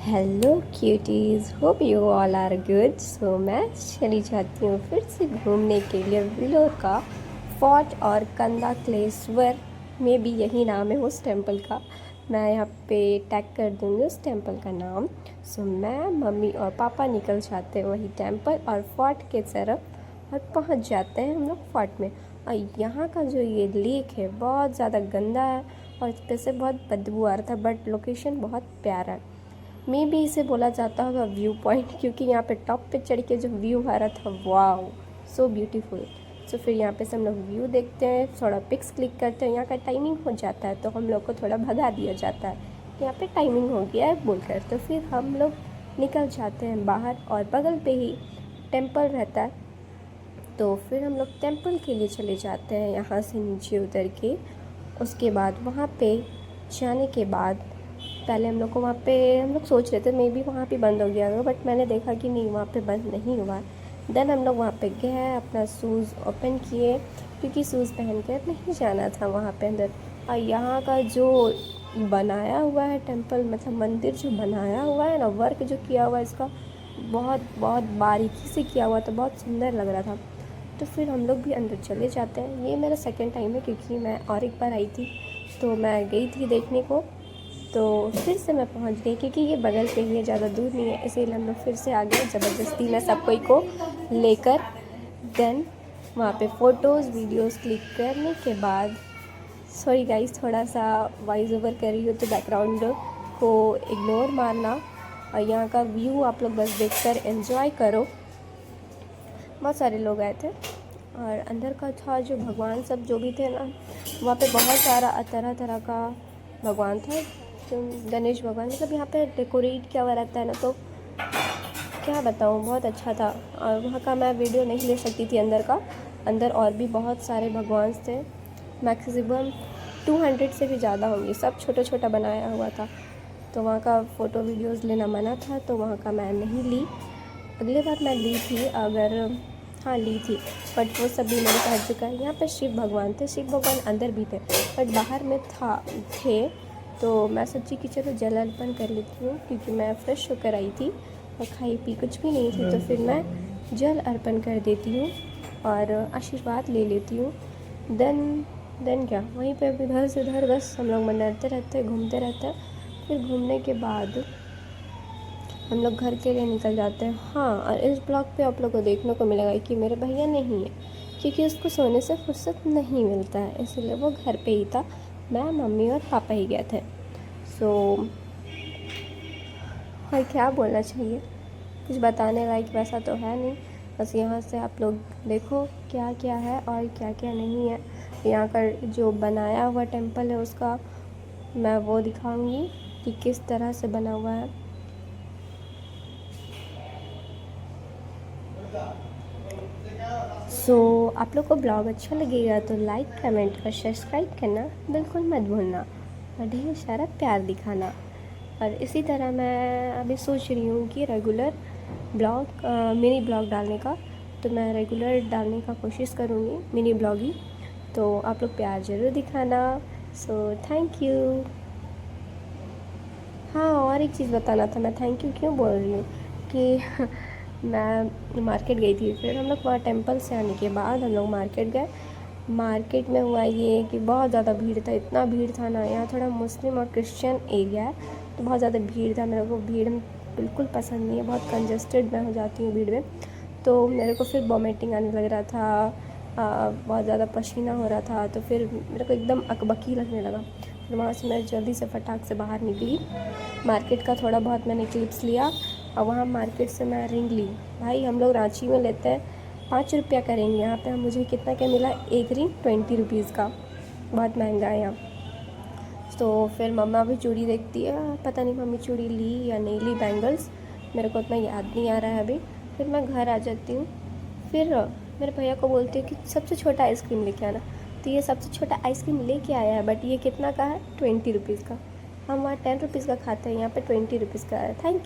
Hello cuties, hope you all are good. So मैं चली जाती हूँ फिर से घूमने के लिए विलोर का फोर्ट और कंदाक्लेश्वर में भी यही नाम है उस टेंपल का। मैं यहाँ पे टैग कर दूँगी उस टेंपल का नाम। सो मैं, मम्मी और पापा निकल जाते हैं वही टेंपल और फोर्ट के तरफ और पहुँच जाते हैं हम लोग फोर्ट में। और यहाँ का जो ये लेक है बहुत ज़्यादा गंदा है और इस पे से बहुत बदबू आ रहा था, बट लोकेशन बहुत प्यारा है। मे भी इसे बोला जाता होगा व्यू पॉइंट, क्योंकि यहाँ पे टॉप पे चढ़ के जो व्यू आ रहा था, वाओ सो ब्यूटीफुल। सो फिर यहाँ पे से हम लोग व्यू देखते हैं, थोड़ा पिक्स क्लिक करते हैं। यहाँ का टाइमिंग हो जाता है तो हम लोग को थोड़ा भगा दिया जाता है कि यहाँ पे टाइमिंग हो गया है बोलकर। तो फिर हम लोग निकल जाते हैं बाहर और बगल पे ही टेम्पल रहता है। तो फिर हम लोग टेम्पल के लिए चले जाते हैं यहाँ से नीचे उतर के। उसके बाद वहाँ पे जाने के बाद पहले हम लोग को वहाँ पे हम लोग सोच रहे थे मे बी वहाँ पे बंद हो गया होगा, बट मैंने देखा कि नहीं, वहाँ पे बंद नहीं हुआ। देन हम लोग वहाँ पे गए, अपना शूज़ ओपन किए क्योंकि शूज़ पहन कर नहीं जाना था वहाँ पे अंदर। और यहाँ का जो बनाया हुआ है टेंपल, मतलब मंदिर जो बनाया हुआ है ना, वर्क जो किया हुआ है इसका बहुत बहुत बारीकी से किया हुआ, तो बहुत सुंदर लग रहा था। तो फिर हम लोग भी अंदर चले जाते हैं। ये मेरा सेकेंड टाइम है क्योंकि मैं और एक बार आई थी तो मैं गई थी देखने को, तो फिर से मैं पहुंच गई क्योंकि ये बगल पे ही है, ज़्यादा दूर नहीं है, इसीलिए हम लोग फिर से आ गए ज़बरदस्ती में सब कोई को लेकर। देन वहाँ पे फ़ोटोज़ वीडियोज़ क्लिक करने के बाद, सॉरी गाइस थोड़ा सा वॉइस ओवर कर रही हूँ तो बैकग्राउंड को इग्नोर मारना। और यहाँ का व्यू आप लोग बस देखकर एंजॉय करो। बहुत सारे लोग आए थे और अंदर का था जो भगवान सब जो भी थे ना, वहाँ पे बहुत सारा तरह तरह का भगवान था। तो गणेश भगवान, मतलब यहाँ पे डेकोरेट किया हुआ रहता है ना, तो क्या बताऊँ, बहुत अच्छा था। और वहाँ का मैं वीडियो नहीं ले सकती थी अंदर का। अंदर और भी बहुत सारे भगवान थे, मैक्सिमम 200 से भी ज़्यादा होंगे, सब छोटा छोटा बनाया हुआ था। तो वहाँ का फ़ोटो वीडियोज़ लेना मना था, तो वहाँ का मैं नहीं ली। अगले बार मैं ली थी, अगर हाँ ली थी, बट वो सब भी मैंने कर चुका है। यहाँ पे शिव भगवान थे, शिव भगवान अंदर भी थे बट बाहर में थे। तो मैं सोची कि चलो जल अर्पण कर लेती हूँ क्योंकि मैं फ्रेश होकर आई थी और खाई पी कुछ भी नहीं थी, तो फिर मैं जल अर्पण कर देती हूँ और आशीर्वाद ले लेती हूँ। देन क्या, वहीं पे इधर से उधर बस हम लोग मंडराते रहते हैं, घूमते रहते हैं। फिर घूमने के बाद हम लोग घर के लिए निकल जाते हैं। हाँ, और इस ब्लॉग पे आप लोग को देखने को मिलेगा कि मेरे भैया नहीं है क्योंकि उसको सोने से फुर्सत नहीं मिलता है, इसलिए वो घर पे ही था। मैं, मम्मी और पापा ही गए थे। सो और क्या बोलना चाहिए, कुछ बताने लायक वैसा तो है नहीं। बस यहाँ से आप लोग देखो क्या क्या है और क्या क्या नहीं है। यहाँ का जो बनाया हुआ टेंपल है उसका मैं वो दिखाऊंगी कि किस तरह से बना हुआ है। आप लोग को ब्लॉग अच्छा लगेगा तो लाइक, कमेंट और सब्सक्राइब करना बिल्कुल मत भूलना और ढेर सारा प्यार दिखाना। और इसी तरह मैं अभी सोच रही हूँ कि रेगुलर ब्लॉग, मिनी ब्लॉग डालने का, तो मैं रेगुलर डालने का कोशिश करूँगी, मिनी ब्लॉग ही। तो आप लोग प्यार ज़रूर दिखाना। So thank you. हाँ, और एक चीज़ बताना था, मैं थैंक यू क्यों बोल रही हूँ कि मैं मार्केट गई थी। फिर हम लोग वहाँ टेंपल से आने के बाद हम लोग मार्केट गए। मार्केट में हुआ ये कि बहुत ज़्यादा भीड़ था, इतना भीड़ था ना, यहाँ थोड़ा मुस्लिम और क्रिश्चियन एरिया है तो बहुत ज़्यादा भीड़ था। मेरे को भीड़ बिल्कुल पसंद नहीं है, बहुत कंजस्टेड मैं हो जाती हूँ भीड़ में। तो मेरे को फिर वॉमिटिंग आने लग रहा था, बहुत ज़्यादा पसीना हो रहा था, तो फिर मेरे को एकदम अकबकी लगने लगा। फिर वहाँ से मैं जल्दी से फटाक से बाहर निकली। मार्केट का थोड़ा बहुत मैंने क्लिप्स लिया और वहाँ मार्केट से मैं रिंग ली। भाई हम लोग रांची में लेते हैं 5 रुपया का रिंग, यहाँ पे मुझे कितना क्या मिला, एक रिंग 20 रुपीज़ का, बहुत महंगा है यहाँ। तो फिर मम्मा भी चूड़ी देखती है, पता नहीं मम्मी चूड़ी ली या नहीं ली, बैंगल्स, मेरे को उतना याद नहीं आ रहा है अभी। फिर मैं घर आ जाती हूँ। फिर मेरे भैया को बोलती हूँ कि सबसे छोटा आइसक्रीम लेके आना। तो ये सबसे छोटा आइसक्रीम लेके आया है, बट ये कितना का है, 20 रुपीज़ का। हम वहाँ 10 रुपीज़ का खाते हैं, यहाँ पे 20 रुपीज़ का है। थैंक